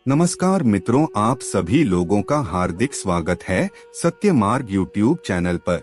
नमस्कार मित्रों, आप सभी लोगों का हार्दिक स्वागत है सत्य मार्ग यूट्यूब चैनल पर।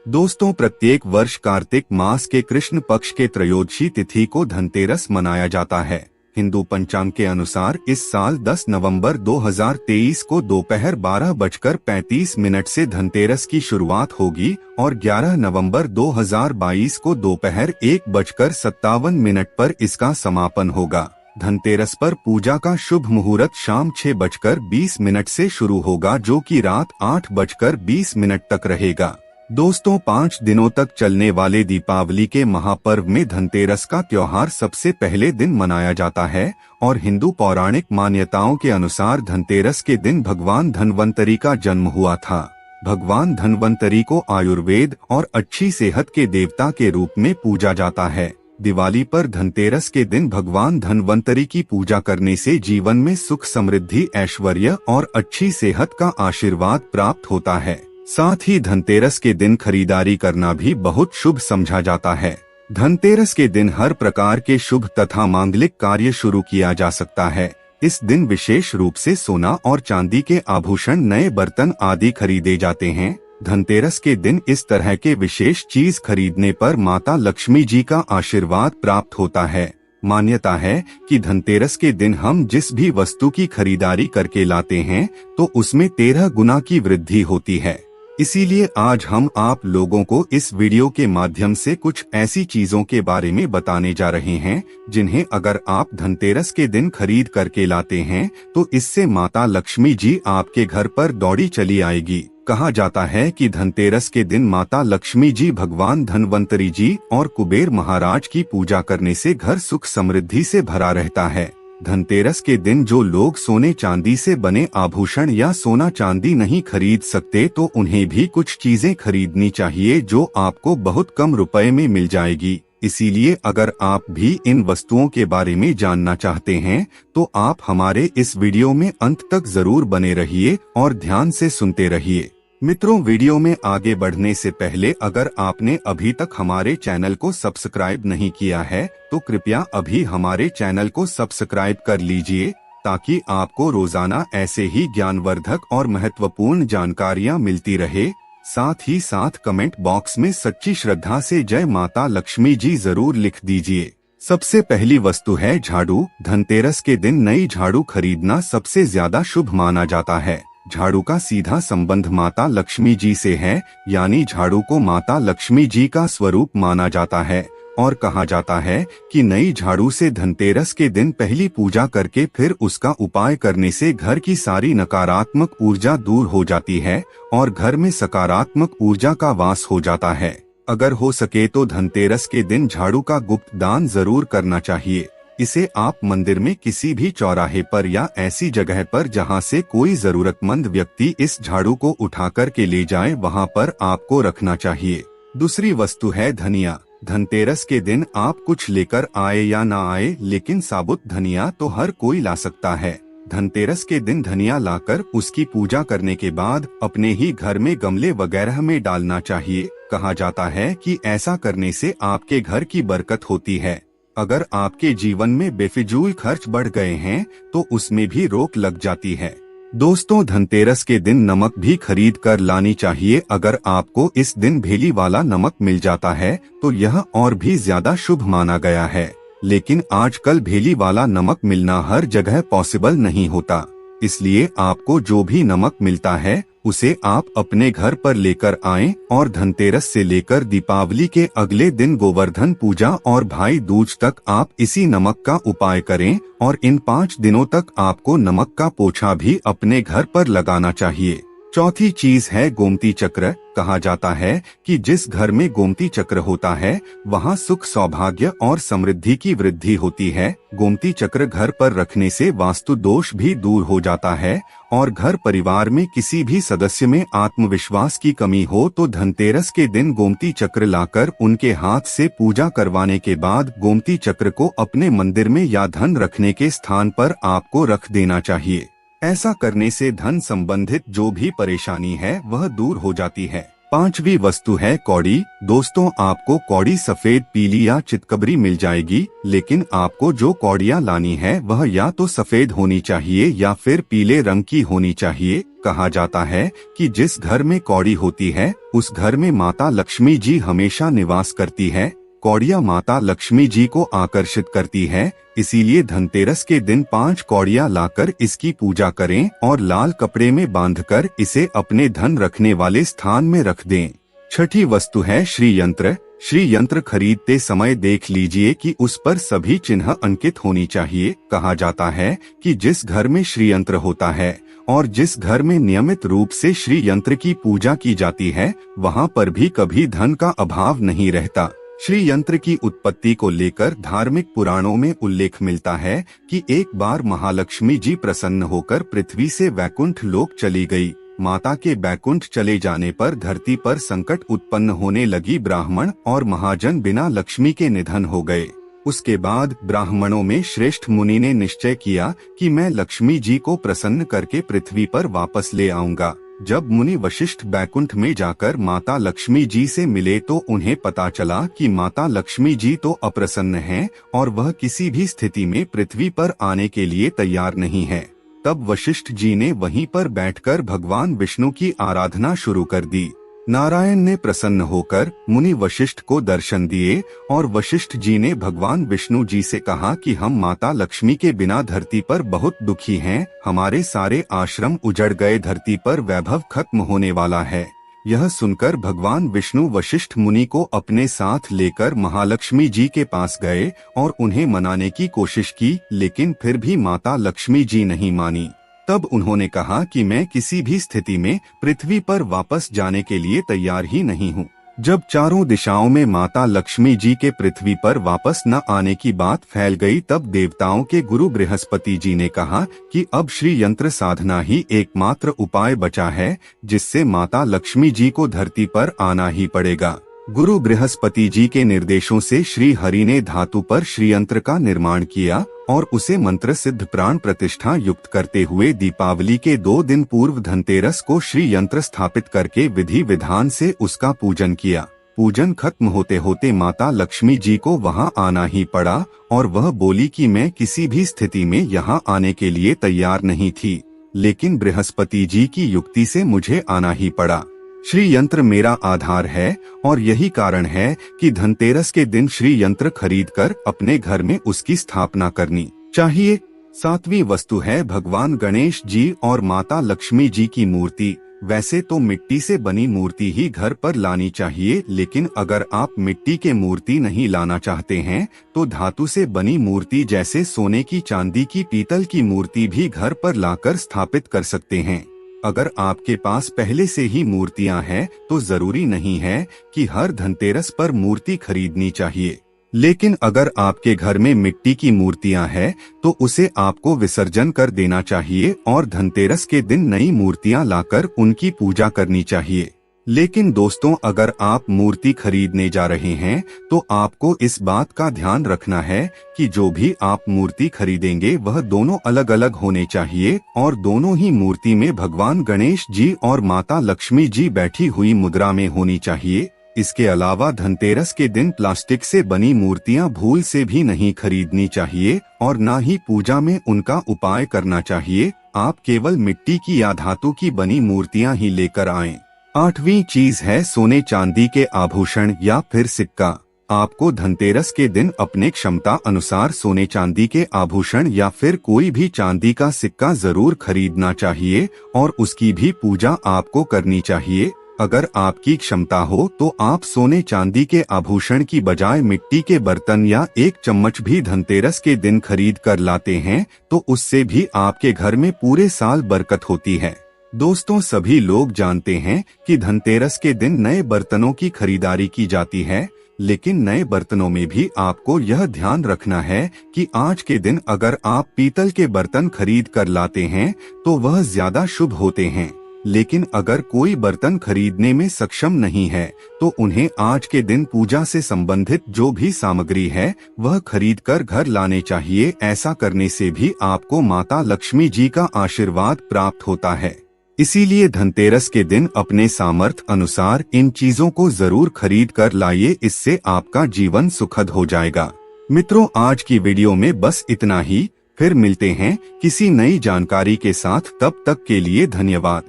दोस्तों, प्रत्येक वर्ष कार्तिक मास के कृष्ण पक्ष के त्रयोदशी तिथि को धनतेरस मनाया जाता है। हिंदू पंचांग के अनुसार इस साल 10 नवंबर 2023 को दोपहर 12:35 से धनतेरस की शुरुआत होगी और 11 नवंबर 2022 को दोपहर 1:57 पर इसका समापन होगा। धनतेरस पर पूजा का शुभ मुहूर्त शाम 6:20 से शुरू होगा, जो कि रात 8:20 तक रहेगा। दोस्तों, 5 दिनों तक चलने वाले दीपावली के महापर्व में धनतेरस का त्योहार सबसे पहले दिन मनाया जाता है और हिंदू पौराणिक मान्यताओं के अनुसार धनतेरस के दिन भगवान धन्वंतरी का जन्म हुआ था। भगवान धन्वंतरी को आयुर्वेद और अच्छी सेहत के देवता के रूप में पूजा जाता है। दिवाली पर धनतेरस के दिन भगवान धन्वंतरी की पूजा करने से जीवन में सुख, समृद्धि, ऐश्वर्य और अच्छी सेहत का आशीर्वाद प्राप्त होता है। साथ ही धनतेरस के दिन खरीदारी करना भी बहुत शुभ समझा जाता है। धनतेरस के दिन हर प्रकार के शुभ तथा मांगलिक कार्य शुरू किया जा सकता है। इस दिन विशेष रूप से सोना और चांदी के आभूषण, नए बर्तन आदि खरीदे जाते हैं। धनतेरस के दिन इस तरह के विशेष चीज खरीदने पर माता लक्ष्मी जी का आशीर्वाद प्राप्त होता है। मान्यता है कि धनतेरस के दिन हम जिस भी वस्तु की खरीदारी करके लाते हैं तो उसमें 13 गुना की वृद्धि होती है। इसीलिए आज हम आप लोगों को इस वीडियो के माध्यम से कुछ ऐसी चीजों के बारे में बताने जा रहे हैं जिन्हें अगर आप धनतेरस के दिन खरीद करके लाते हैं तो इससे माता लक्ष्मी जी आपके घर पर दौड़ी चली आएगी। कहा जाता है कि धनतेरस के दिन माता लक्ष्मी जी, भगवान धन्वंतरी जी और कुबेर महाराज की पूजा करने से घर सुख समृद्धि से भरा रहता है। धनतेरस के दिन जो लोग सोने चांदी से बने आभूषण या सोना चांदी नहीं खरीद सकते तो उन्हें भी कुछ चीजें खरीदनी चाहिए जो आपको बहुत कम रुपए में मिल जाएगी। इसीलिए अगर आप भी इन वस्तुओं के बारे में जानना चाहते हैं तो आप हमारे इस वीडियो में अंत तक जरूर बने रहिए और ध्यान से सुनते रहिए। मित्रों, वीडियो में आगे बढ़ने से पहले अगर आपने अभी तक हमारे चैनल को सब्सक्राइब नहीं किया है तो कृपया अभी हमारे चैनल को सब्सक्राइब कर लीजिए ताकि आपको रोजाना ऐसे ही ज्ञानवर्धक और महत्वपूर्ण जानकारियां मिलती रहे। साथ ही साथ कमेंट बॉक्स में सच्ची श्रद्धा से जय माता लक्ष्मी जी जरूर लिख दीजिए। सबसे पहली वस्तु है झाड़ू। धनतेरस के दिन नई झाड़ू खरीदना सबसे ज्यादा शुभ माना जाता है। झाड़ू का सीधा संबंध माता लक्ष्मी जी से है, यानी झाड़ू को माता लक्ष्मी जी का स्वरूप माना जाता है और कहा जाता है कि नई झाड़ू से धनतेरस के दिन पहली पूजा करके फिर उसका उपाय करने से घर की सारी नकारात्मक ऊर्जा दूर हो जाती है और घर में सकारात्मक ऊर्जा का वास हो जाता है। अगर हो सके तो धनतेरस के दिन झाड़ू का गुप्त दान जरूर करना चाहिए। इसे आप मंदिर में किसी भी चौराहे पर या ऐसी जगह पर जहां से कोई जरूरतमंद व्यक्ति इस झाड़ू को उठा कर के ले जाए, वहां पर आपको रखना चाहिए। दूसरी वस्तु है धनिया। धनतेरस के दिन आप कुछ लेकर आए या ना आए, लेकिन साबुत धनिया तो हर कोई ला सकता है। धनतेरस के दिन धनिया लाकर उसकी पूजा करने के बाद अपने ही घर में गमले वगैरह में डालना चाहिए। कहा जाता है कि ऐसा करने से आपके घर की बरकत होती है। अगर आपके जीवन में बेफिजूल खर्च बढ़ गए हैं तो उसमें भी रोक लग जाती है। दोस्तों, धनतेरस के दिन नमक भी खरीद कर लानी चाहिए। अगर आपको इस दिन भेली वाला नमक मिल जाता है तो यह और भी ज्यादा शुभ माना गया है। लेकिन आजकल भेली वाला नमक मिलना हर जगह पॉसिबल नहीं होता, इसलिए आपको जो भी नमक मिलता है उसे आप अपने घर पर लेकर आएं और धनतेरस से लेकर दीपावली के अगले दिन गोवर्धन पूजा और भाई दूज तक आप इसी नमक का उपाय करें और इन 5 दिनों तक आपको नमक का पोछा भी अपने घर पर लगाना चाहिए। चौथी चीज है गोमती चक्र। कहा जाता है कि जिस घर में गोमती चक्र होता है वहां सुख, सौभाग्य और समृद्धि की वृद्धि होती है। गोमती चक्र घर पर रखने से वास्तु दोष भी दूर हो जाता है और घर परिवार में किसी भी सदस्य में आत्मविश्वास की कमी हो तो धनतेरस के दिन गोमती चक्र लाकर उनके हाथ से पूजा करवाने के बाद गोमती चक्र को अपने मंदिर में या धन रखने के स्थान पर आपको रख देना चाहिए। ऐसा करने से धन संबंधित जो भी परेशानी है वह दूर हो जाती है। पांचवी वस्तु है कौड़ी। दोस्तों, आपको कौड़ी सफेद, पीली या चितकबरी मिल जाएगी, लेकिन आपको जो कौड़ियाँ लानी है वह या तो सफेद होनी चाहिए या फिर पीले रंग की होनी चाहिए। कहा जाता है कि जिस घर में कौड़ी होती है उस घर में माता लक्ष्मी जी हमेशा निवास करती है। कौड़ियाँ माता लक्ष्मी जी को आकर्षित करती है, इसीलिए धनतेरस के दिन 5 कौड़ियाँ लाकर इसकी पूजा करें और लाल कपड़े में बांधकर इसे अपने धन रखने वाले स्थान में रख दें। छठी वस्तु है श्री यंत्र। श्री यंत्र खरीदते समय देख लीजिए कि उस पर सभी चिन्ह अंकित होनी चाहिए। कहा जाता है कि जिस घर में श्री यंत्र होता है और जिस घर में नियमित रूप से श्री यंत्र की पूजा की जाती है, वहाँ पर भी कभी धन का अभाव नहीं रहता। श्री यंत्र की उत्पत्ति को लेकर धार्मिक पुराणों में उल्लेख मिलता है कि एक बार महालक्ष्मी जी प्रसन्न होकर पृथ्वी से वैकुंठ लोक चली गई। माता के वैकुंठ चले जाने पर धरती पर संकट उत्पन्न होने लगी। ब्राह्मण और महाजन बिना लक्ष्मी के निधन हो गए। उसके बाद ब्राह्मणों में श्रेष्ठ मुनि ने निश्चय किया कि मैं लक्ष्मी जी को प्रसन्न करके पृथ्वी पर वापस ले आऊंगा। जब मुनि वशिष्ठ बैकुंठ में जाकर माता लक्ष्मी जी से मिले तो उन्हें पता चला कि माता लक्ष्मी जी तो अप्रसन्न हैं और वह किसी भी स्थिति में पृथ्वी पर आने के लिए तैयार नहीं है। तब वशिष्ठ जी ने वहीं पर बैठकर भगवान विष्णु की आराधना शुरू कर दी। नारायण ने प्रसन्न होकर मुनि वशिष्ठ को दर्शन दिए और वशिष्ठ जी ने भगवान विष्णु जी से कहा कि हम माता लक्ष्मी के बिना धरती पर बहुत दुखी हैं, हमारे सारे आश्रम उजड़ गए, धरती पर वैभव खत्म होने वाला है। यह सुनकर भगवान विष्णु वशिष्ठ मुनि को अपने साथ लेकर महालक्ष्मी जी के पास गए और उन्हें मनाने की कोशिश की, लेकिन फिर भी माता लक्ष्मी जी नहीं मानी। तब उन्होंने कहा कि मैं किसी भी स्थिति में पृथ्वी पर वापस जाने के लिए तैयार ही नहीं हूँ। जब चारों दिशाओं में माता लक्ष्मी जी के पृथ्वी पर वापस न आने की बात फैल गई, तब देवताओं के गुरु बृहस्पति जी ने कहा कि अब श्री यंत्र साधना ही एकमात्र उपाय बचा है, जिससे माता लक्ष्मी जी को धरती पर आना ही पड़ेगा। गुरु बृहस्पति जी के निर्देशों से श्री हरि ने धातु पर श्रीयंत्र का निर्माण किया और उसे मंत्र सिद्ध प्राण प्रतिष्ठा युक्त करते हुए दीपावली के 2 दिन पूर्व धनतेरस को श्री यंत्र स्थापित करके विधि विधान से उसका पूजन किया। पूजन खत्म होते होते माता लक्ष्मी जी को वहां आना ही पड़ा और वह बोली कि मैं किसी भी स्थिति में यहाँ आने के लिए तैयार नहीं थी, लेकिन बृहस्पति जी की युक्ति से मुझे आना ही पड़ा। श्री यंत्र मेरा आधार है और यही कारण है कि धनतेरस के दिन श्री यंत्र खरीदकर अपने घर में उसकी स्थापना करनी चाहिए। 7वीं वस्तु है भगवान गणेश जी और माता लक्ष्मी जी की मूर्ति। वैसे तो मिट्टी से बनी मूर्ति ही घर पर लानी चाहिए, लेकिन अगर आप मिट्टी के मूर्ति नहीं लाना चाहते हैं तो धातु से बनी मूर्ति जैसे सोने की, चांदी की, पीतल की मूर्ति भी घर पर लाकर स्थापित कर सकते हैं। अगर आपके पास पहले से ही मूर्तियां हैं तो जरूरी नहीं है कि हर धनतेरस पर मूर्ति खरीदनी चाहिए, लेकिन अगर आपके घर में मिट्टी की मूर्तियां हैं तो उसे आपको विसर्जन कर देना चाहिए और धनतेरस के दिन नई मूर्तियां लाकर उनकी पूजा करनी चाहिए। लेकिन दोस्तों, अगर आप मूर्ति खरीदने जा रहे हैं तो आपको इस बात का ध्यान रखना है कि जो भी आप मूर्ति खरीदेंगे वह दोनों अलग अलग होने चाहिए और दोनों ही मूर्ति में भगवान गणेश जी और माता लक्ष्मी जी बैठी हुई मुद्रा में होनी चाहिए। इसके अलावा धनतेरस के दिन प्लास्टिक से बनी मूर्तियां भूल से भी नहीं खरीदनी चाहिए और न ही पूजा में उनका उपाय करना चाहिए। आप केवल मिट्टी की या धातु की बनी मूर्तियां ही लेकर आएं। 8वीं चीज है सोने चांदी के आभूषण या फिर सिक्का। आपको धनतेरस के दिन अपने क्षमता अनुसार सोने चांदी के आभूषण या फिर कोई भी चांदी का सिक्का जरूर खरीदना चाहिए और उसकी भी पूजा आपको करनी चाहिए। अगर आपकी क्षमता हो तो आप सोने चांदी के आभूषण की बजाय मिट्टी के बर्तन या एक चम्मच भी धनतेरस के दिन खरीद कर लाते हैं तो उससे भी आपके घर में पूरे साल बरकत होती है। दोस्तों, सभी लोग जानते हैं कि धनतेरस के दिन नए बर्तनों की खरीदारी की जाती है, लेकिन नए बर्तनों में भी आपको यह ध्यान रखना है कि आज के दिन अगर आप पीतल के बर्तन खरीद कर लाते हैं तो वह ज्यादा शुभ होते हैं, लेकिन अगर कोई बर्तन खरीदने में सक्षम नहीं है तो उन्हें आज के दिन पूजा से संबंधित जो भी सामग्री है वह खरीद कर घर लाने चाहिए। ऐसा करने से भी आपको माता लक्ष्मी जी का आशीर्वाद प्राप्त होता है। इसीलिए धनतेरस के दिन अपने सामर्थ्य अनुसार इन चीजों को जरूर खरीद कर लाइए, इससे आपका जीवन सुखद हो जाएगा। मित्रों, आज की वीडियो में बस इतना ही। फिर मिलते हैं किसी नई जानकारी के साथ, तब तक के लिए धन्यवाद।